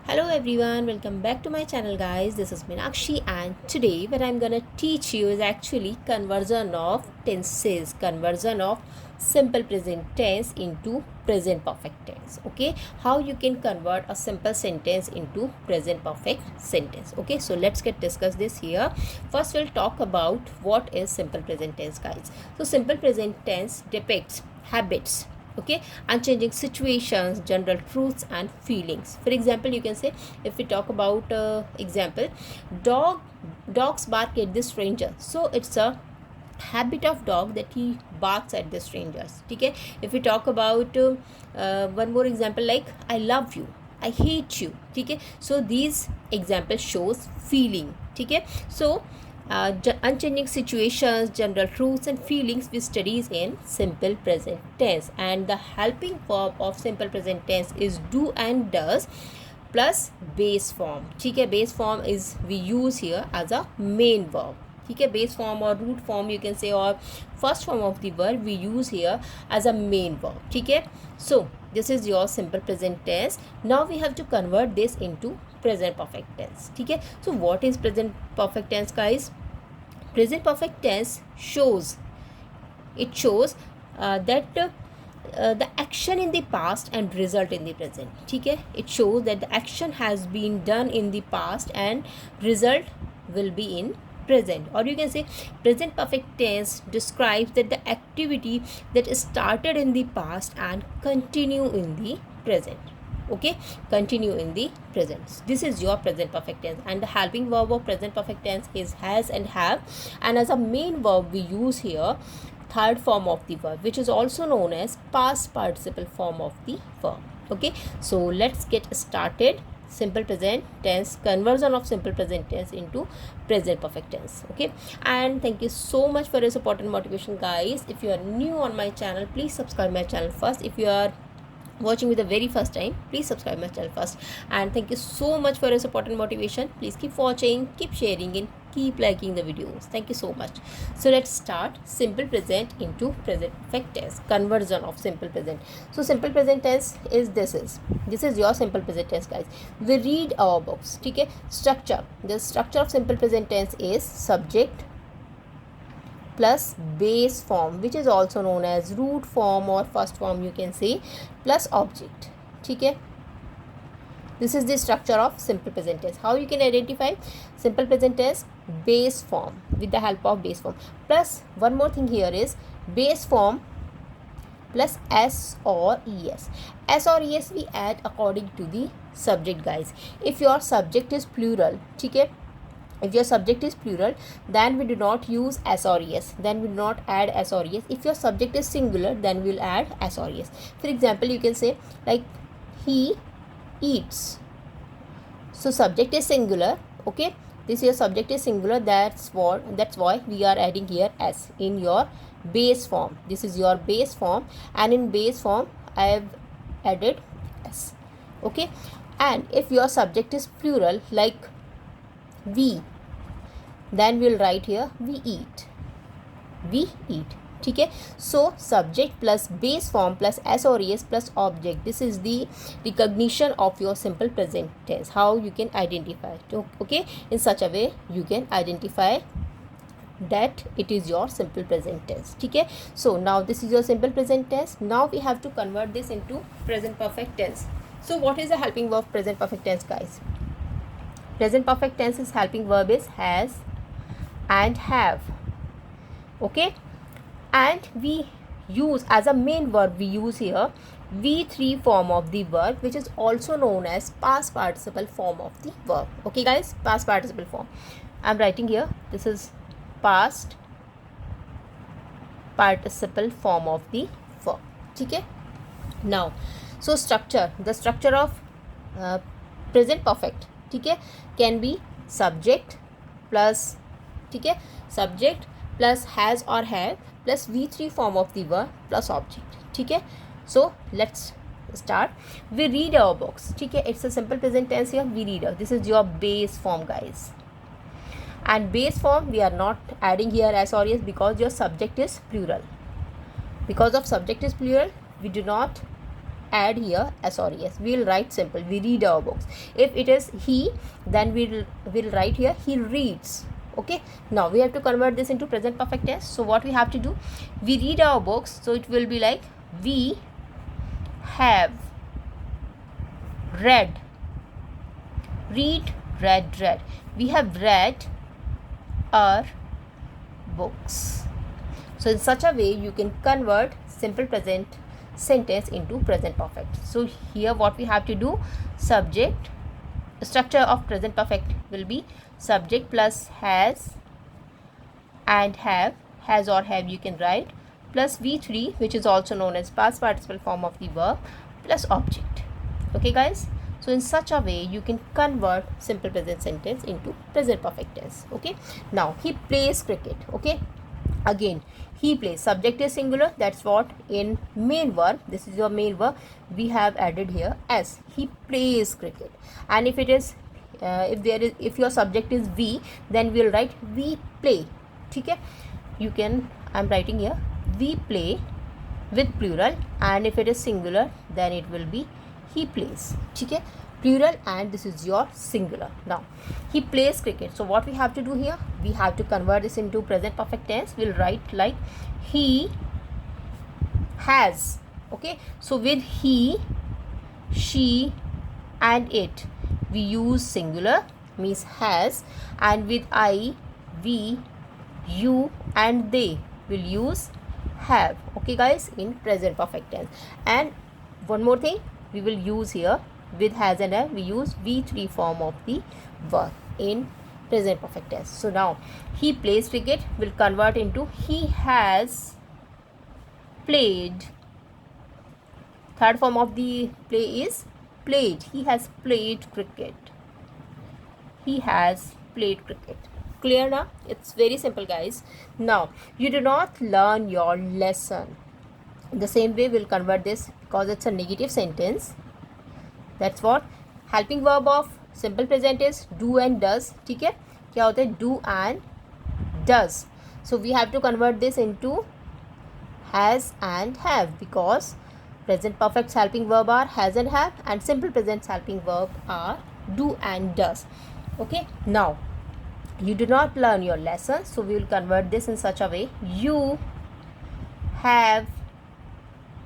Hello everyone, welcome back to my channel guys. This is Meenakshi and today what I'm gonna teach you is actually conversion of tenses, conversion of simple present tense into present perfect tense. Okay, how you can convert a simple sentence into present perfect sentence. Okay, so let's get discuss this here. First we'll talk about what is simple present tense guys. So simple present tense depicts habits, okay, unchanging situations, general truths and feelings. For example, you can say, if we talk about example, dogs bark at the stranger, so it's a habit of dog that he barks at the strangers. Okay, if we talk about one more example, like I love you, I hate you. Okay, so these examples shows feeling. Okay, so unchanging situations, general truths and feelings we studies in simple present tense, and the helping verb of simple present tense is do and does plus base form. ठीक है, base form is we use here as a main verb. ठीक है, base form or root form you can say, or first form of the verb we use here as a main verb. ठीक है, so this is your simple present tense. Now we have to convert this into present perfect tense. ठीक है, so what is present perfect tense guys? Present perfect tense shows that the action in the past and result in the present. ठीक है, it shows that the action has been done in the past and result will be in present. Or you can say present perfect tense describes that the activity that started in the past and continue in the present. Okay, continue in the present. This is your present perfect tense, and the helping verb of present perfect tense is has and have, and as a main verb we use here third form of the verb, which is also known as past participle form of the verb. Okay, so let's get started. Simple present tense, conversion of simple present tense into present perfect tense. Okay, and thank you so much for your support and motivation guys. If you are new on my channel, please subscribe my channel first. If you are watching with the very first time, please subscribe my channel first, and thank you so much for your support and motivation. Please keep watching, keep sharing and keep liking the videos. Thank you so much. So let's start simple present into present perfect tense, conversion of simple present. So simple present tense is this is your simple present tense guys. We read our books. Okay, structure, the structure of simple present tense is subject plus base form, which is also known as root form or first form you can say, plus object. ठीक है, this is the structure of simple present tense. How you can identify simple present tense? Base form, with the help of base form, plus one more thing here is base form plus s or es. S or es we add according to the subject guys. If your subject is plural, ठीक है, if your subject is plural, then we do not use s or es, then we do not add s or es. If your subject is singular, then we will add s or es. For example, you can say like he eats, so subject is singular. Okay, this your subject is singular, that's why we are adding here s in your base form. This is your base form, and in base form I have added s. Okay, and if your subject is plural like we, then we'll write here we eat, we eat. ठीक है, so subject plus base form plus s or es plus object, this is the recognition of your simple present tense. How you can identify it? Okay, in such a way you can identify that it is your simple present tense. ठीक है, so now this is your simple present tense. Now we have to convert this into present perfect tense. So what is the helping verb present perfect tense guys? Present perfect tense's helping verb is has and have. Okay, and we use as a main verb, we use here V3 form of the verb, which is also known as past participle form of the verb. Okay guys, past participle form. I'm writing here, this is past participle form of the verb. ठीक है, now so structure, the structure of present perfect, ठीक है, can be subject plus, ठीक है, subject plus has or have plus V3 form of the verb plus object. ठीक है, so let's start. We read our books. ठीक है, it's a simple present tense here, we read. This is your base form guys, and base form we are not adding here s or es because your subject is plural. Because of subject is plural, we do not add here s or es. We will write simple. We read our books. If it is he, then we'll write here he reads. Okay, now we have to convert this into present perfect tense. So what we have to do, we read our books, so it will be like we have read. Read, read. We have read our books. So in such a way you can convert simple present sentence into present perfect. So here what we have to do, subject, structure of present perfect will be subject plus has and have, has or have you can write, plus v3 which is also known as past participle form of the verb, plus object. Okay guys, so in such a way you can convert simple present sentence into present perfect tense. Okay, now he plays cricket. Okay, again he plays, subject is singular, that's what in main verb, this is your main verb, we have added here as. He plays cricket. And if it is if your subject is we, then we'll write we play. Okay, you can, I'm writing here we play with plural, and if it is singular then it will be he plays. Okay, plural, and this is your singular. Now he plays cricket. So what we have to do here, we have to convert this into present perfect tense. We'll write like he has. Okay, so with he, she and it we use singular, means has, and with I, we, you and they will use have. Okay guys, in present perfect tense. And one more thing we will use here, with has and have we use v3 form of the verb in present perfect tense. So now he plays cricket will convert into he has played. Third form of the play is played. He has played cricket. He has played cricket. Clear now? It's very simple guys. Now you do not learn your lesson. In the same way we'll convert this, because it's a negative sentence. That's what helping verb of simple present is do and does. ठीक है, क्या होता है, do and does. So we have to convert this into has and have, because present perfect helping verb are has and have, and simple present helping verb are do and does. Okay, now you do not learn your lesson, so we will convert this in such a way, you have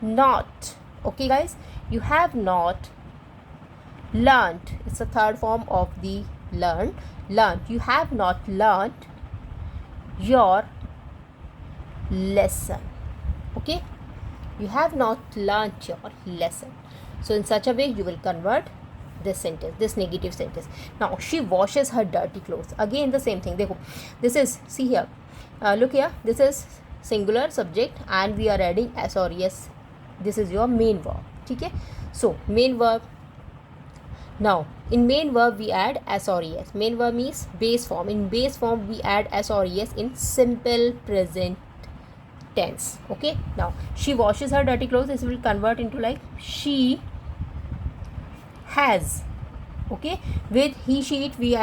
not. Okay guys, you have not learned. It's a third form of the learned. You have not learned your lesson. Okay, you have not learned your lesson. So in such a way you will convert this sentence, this negative sentence. Now she washes her dirty clothes. Again the same thing. देखो, this is, see here, look here, this is singular subject and we are adding s or es. This is your main verb. ठीक है, so main verb. Now in main verb we add s or es. Main verb means base form. In base form we add s or es in simple present tense. Okay, now she washes her dirty clothes. This will convert into like she has. Okay, with he, she, it we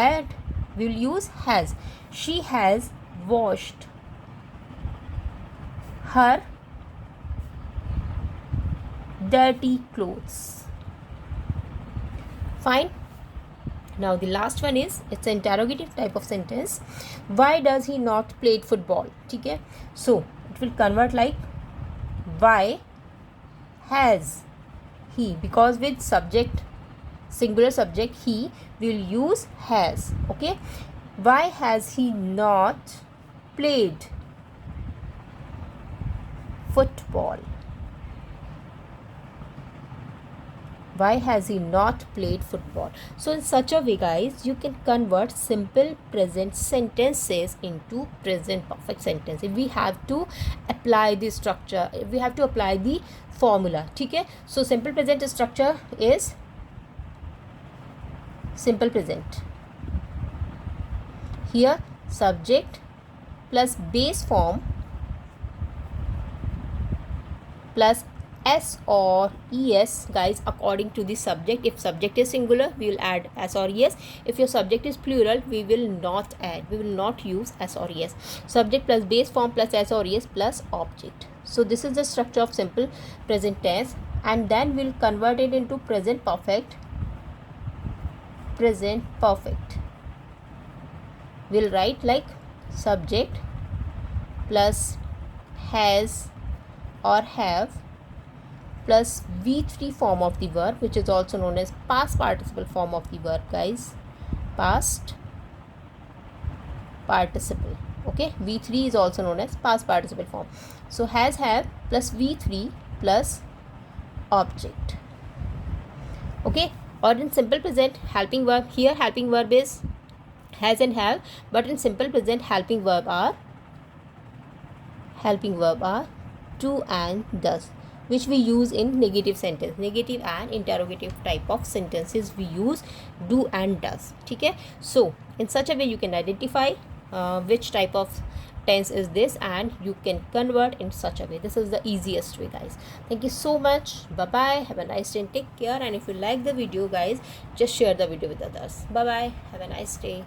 will use has. She has washed her dirty clothes. Fine. Now the last one is, it's an interrogative type of sentence. Why does he not play football? Okay, so it will convert like why has he, because with subject, singular subject he, will use has. Okay, why has he not played football? Why has he not played football? So in such a way guys, you can convert simple present sentences into present perfect sentence. If we have to apply the structure, if we have to apply the formula. Okay, so simple present structure is simple present. Here subject plus base form plus s or es guys, according to the subject. If subject is singular we will add s or es. If your subject is plural we will not add, we will not use s or es. Subject plus base form plus s or es plus object. So this is the structure of simple present tense. and then we'll convert it into present perfect. Present perfect, we'll write like subject plus has or have plus V3 form of the verb, which is also known as past participle form of the verb, guys. Past participle. Okay, V3 is also known as past participle form. So has, have plus V3 plus object. Okay, or in simple present helping verb, here helping verb is has and have, but in simple present helping verb are do and does, which we use in negative sentence. Negative and interrogative type of sentences we use do and does. Okay, so in such a way you can identify which type of tense is this, and you can convert in such a way. This is the easiest way, guys. Thank you so much. Bye bye, have a nice day and take care. And if you like the video, guys, just share the video with others. Bye bye, have a nice day.